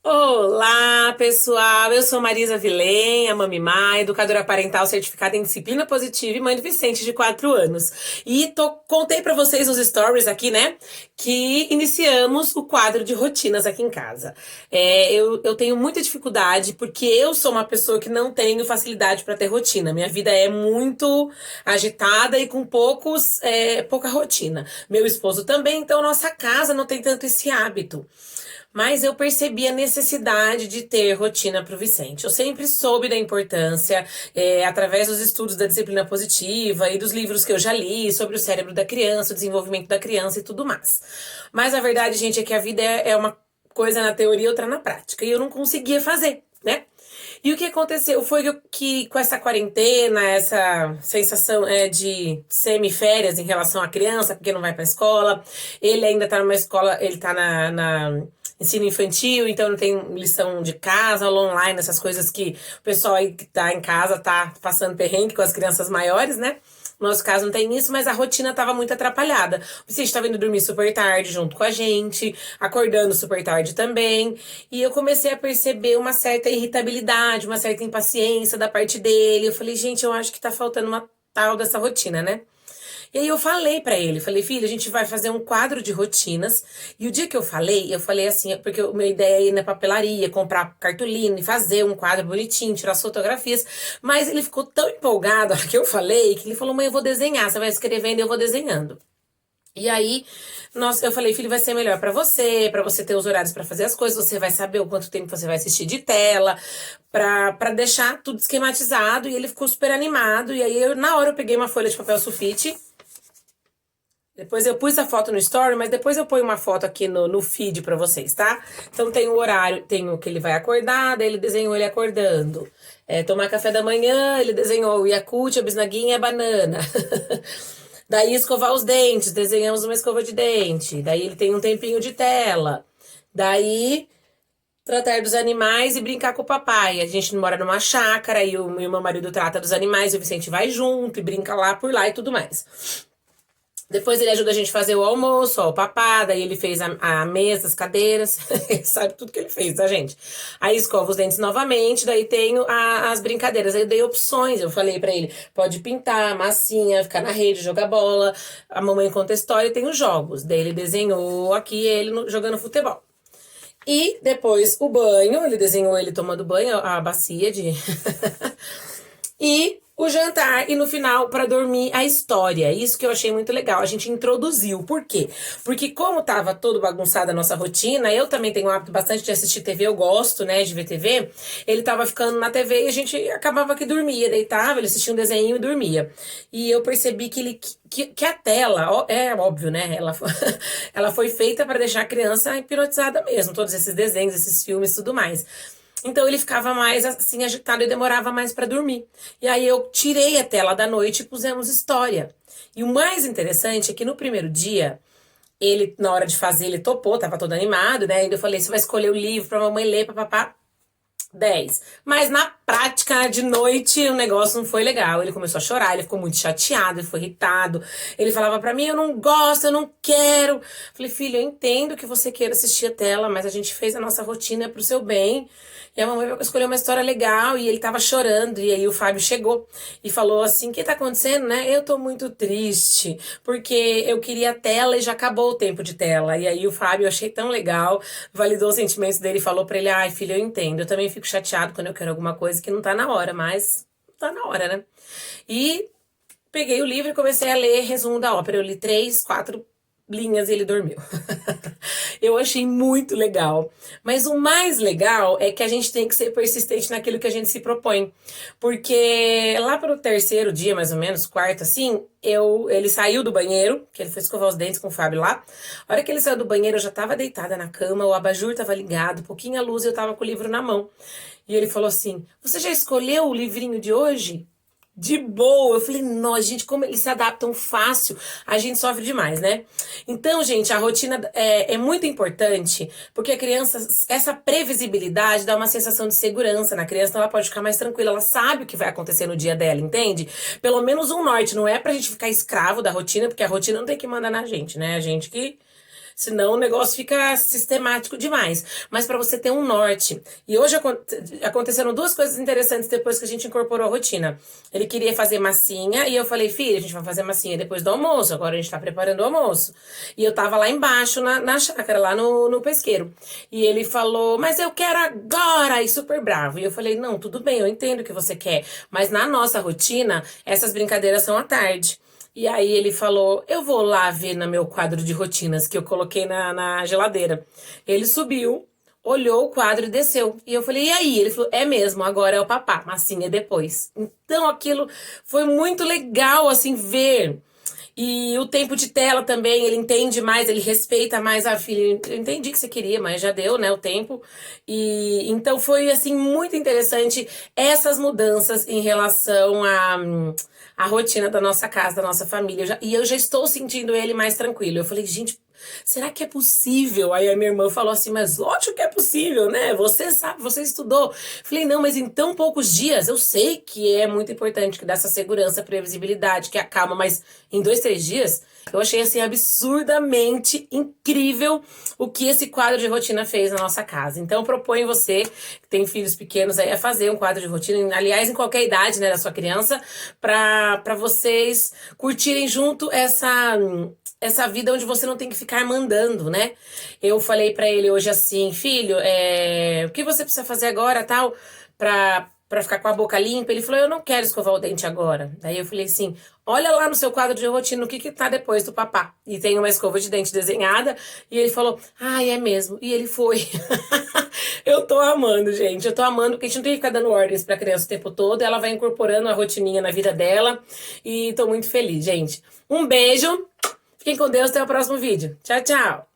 Olá, pessoal. Eu sou Marisa Vilém, a Mamimá, educadora parental certificada em disciplina positiva e mãe do Vicente, de 4 anos. E contei pra vocês nos stories aqui, né, que iniciamos o quadro de rotinas aqui em casa. Eu tenho muita dificuldade porque eu sou uma pessoa que não tenho facilidade para ter rotina. Minha vida é muito agitada e com pouca rotina. Meu esposo também, então nossa casa não tem tanto esse hábito. Mas eu percebi a necessidade de ter rotina para o Vicente. Eu sempre soube da importância, através dos estudos da disciplina positiva e dos livros que eu já li sobre o cérebro da criança, o desenvolvimento da criança e tudo mais. Mas a verdade, gente, é que a vida é uma coisa na teoria e outra na prática. E eu não conseguia fazer, né? E o que aconteceu foi que com essa quarentena, essa sensação de semi-férias em relação à criança, porque não vai para a escola, ele ainda está numa escola, ele está na ensino infantil, então não tem lição de casa, aula online, essas coisas que o pessoal aí que tá em casa tá passando perrengue com as crianças maiores, né? No nosso caso não tem isso, mas a rotina estava muito atrapalhada. O Vicente estava indo dormir super tarde junto com a gente, acordando super tarde também. E eu comecei a perceber uma certa irritabilidade, uma certa impaciência da parte dele. Eu falei, gente, eu acho que tá faltando uma tal dessa rotina, né? E aí eu falei pra ele, falei, filho, a gente vai fazer um quadro de rotinas. E o dia que eu falei assim, porque a minha ideia é ir na papelaria, comprar cartolina e fazer um quadro bonitinho, tirar as fotografias. Mas ele ficou tão empolgado na hora que eu falei, que ele falou, mãe, eu vou desenhar, você vai escrevendo e eu vou desenhando. E aí, eu falei, filho, vai ser melhor pra você ter os horários pra fazer as coisas, você vai saber o quanto tempo você vai assistir de tela, pra deixar tudo esquematizado. E ele ficou super animado. E aí, na hora, eu peguei uma folha de papel sulfite. Depois eu pus a foto no story, mas depois eu ponho uma foto aqui no feed pra vocês, tá? Então tem o horário, tem o que ele vai acordar, daí ele desenhou ele acordando. Tomar café da manhã, ele desenhou o Yakult, a bisnaguinha e a banana. Daí escovar os dentes, desenhamos uma escova de dente. Daí ele tem um tempinho de tela. Daí tratar dos animais e brincar com o papai. A gente mora numa chácara e o meu marido trata dos animais, e o Vicente vai junto e brinca lá por lá e tudo mais. Depois ele ajuda a gente a fazer o almoço, ó, o papá, daí ele fez a mesa, as cadeiras, ele sabe tudo que ele fez, tá, gente? Aí escova os dentes novamente, daí tenho as brincadeiras, aí eu dei opções, eu falei pra ele, pode pintar, massinha, ficar na rede, jogar bola, a mamãe conta história e tem os jogos. Daí ele desenhou aqui ele jogando futebol. E depois o banho, ele desenhou ele tomando banho, a bacia de... E o jantar e no final para dormir a história. Isso que eu achei muito legal. A gente introduziu. Por quê? Porque como tava todo bagunçada a nossa rotina, eu também tenho o hábito bastante de assistir TV, eu gosto, né, de ver TV. Ele tava ficando na TV e a gente acabava que dormia, deitava, ele assistia um desenho e dormia. E eu percebi que a tela, é óbvio, né, ela foi feita para deixar a criança hipnotizada mesmo, todos esses desenhos, esses filmes e tudo mais. Então ele ficava mais assim agitado e demorava mais para dormir. E aí eu tirei a tela da noite e pusemos história. E o mais interessante é que no primeiro dia, ele na hora de fazer, ele topou, tava todo animado, né? Ainda eu falei, você vai escolher o livro pra mamãe ler, papapá. 10. Mas na prática, de noite, o negócio não foi legal. Ele começou a chorar, ele ficou muito chateado, ele foi irritado. Ele falava pra mim, eu não gosto, eu não quero. Falei, filho, eu entendo que você queira assistir a tela, mas a gente fez a nossa rotina pro seu bem. E a mamãe escolheu uma história legal e ele tava chorando. E aí o Fábio chegou e falou assim, o que tá acontecendo, né? Eu tô muito triste, porque eu queria a tela e já acabou o tempo de tela. E aí o Fábio, eu achei tão legal, validou os sentimentos dele e falou pra ele, ai, filho, eu entendo, eu também fico chateado quando eu quero alguma coisa que não tá na hora, mas tá na hora, né? E peguei o livro e comecei a ler resumo da ópera. Eu li 3, 4 linhas e ele dormiu. Eu achei muito legal. Mas o mais legal é que a gente tem que ser persistente naquilo que a gente se propõe. Porque lá pro terceiro dia, mais ou menos, quarto, assim, ele saiu do banheiro, que ele foi escovar os dentes com o Fábio lá. A hora que ele saiu do banheiro, eu já tava deitada na cama, o abajur tava ligado, pouquinha luz e eu tava com o livro na mão. E ele falou assim, você já escolheu o livrinho de hoje? De boa, eu falei, nossa, gente, como eles se adaptam fácil, a gente sofre demais, né? Então, gente, a rotina é muito importante, porque a criança, essa previsibilidade dá uma sensação de segurança na criança, então ela pode ficar mais tranquila, ela sabe o que vai acontecer no dia dela, entende? Pelo menos um norte, não é pra gente ficar escravo da rotina, porque a rotina não tem que mandar na gente, né? A gente que Senão o negócio fica sistemático demais. Mas para você ter um norte. E hoje aconteceram duas coisas interessantes depois que a gente incorporou a rotina. Ele queria fazer massinha e eu falei, filha, a gente vai fazer massinha depois do almoço. Agora a gente tá preparando o almoço. E eu tava lá embaixo na chácara, lá no pesqueiro. E ele falou, mas eu quero agora! E super bravo. E eu falei, não, tudo bem, eu entendo o que você quer. Mas na nossa rotina, essas brincadeiras são à tarde. E aí ele falou, eu vou lá ver no meu quadro de rotinas que eu coloquei na geladeira. Ele subiu, olhou o quadro e desceu. E eu falei, e aí? Ele falou, é mesmo, agora é o papá, massinha depois. Então aquilo foi muito legal, assim, ver. E o tempo de tela também, ele entende mais, ele respeita mais a filha. Eu entendi que você queria, mas já deu, né, o tempo. E então foi, assim, muito interessante essas mudanças em relação à rotina da nossa casa, da nossa família. E eu já estou sentindo ele mais tranquilo. Eu falei, gente, será que é possível? Aí a minha irmã falou assim, mas lógico que é possível, né? Você sabe, você estudou. Falei, não, mas em tão poucos dias, eu sei que é muito importante que dá essa segurança, previsibilidade, que acalma, mas em 2, 3 dias, eu achei assim absurdamente incrível o que esse quadro de rotina fez na nossa casa. Então eu proponho você, que tem filhos pequenos aí, a fazer um quadro de rotina, aliás, em qualquer idade, né, da sua criança, para vocês curtirem junto essa vida onde você não tem que ficar mandando, né? Eu falei pra ele hoje assim, filho, o que você precisa fazer agora, tal, pra ficar com a boca limpa? Ele falou, eu não quero escovar o dente agora. Daí eu falei assim, olha lá no seu quadro de rotina o que tá depois do papá. E tem uma escova de dente desenhada. E ele falou, é mesmo. E ele foi. Eu tô amando, gente. Eu tô amando, porque a gente não tem que ficar dando ordens pra criança o tempo todo. Ela vai incorporando a rotininha na vida dela. E tô muito feliz, gente. Um beijo. Fiquem com Deus, até o próximo vídeo. Tchau, tchau!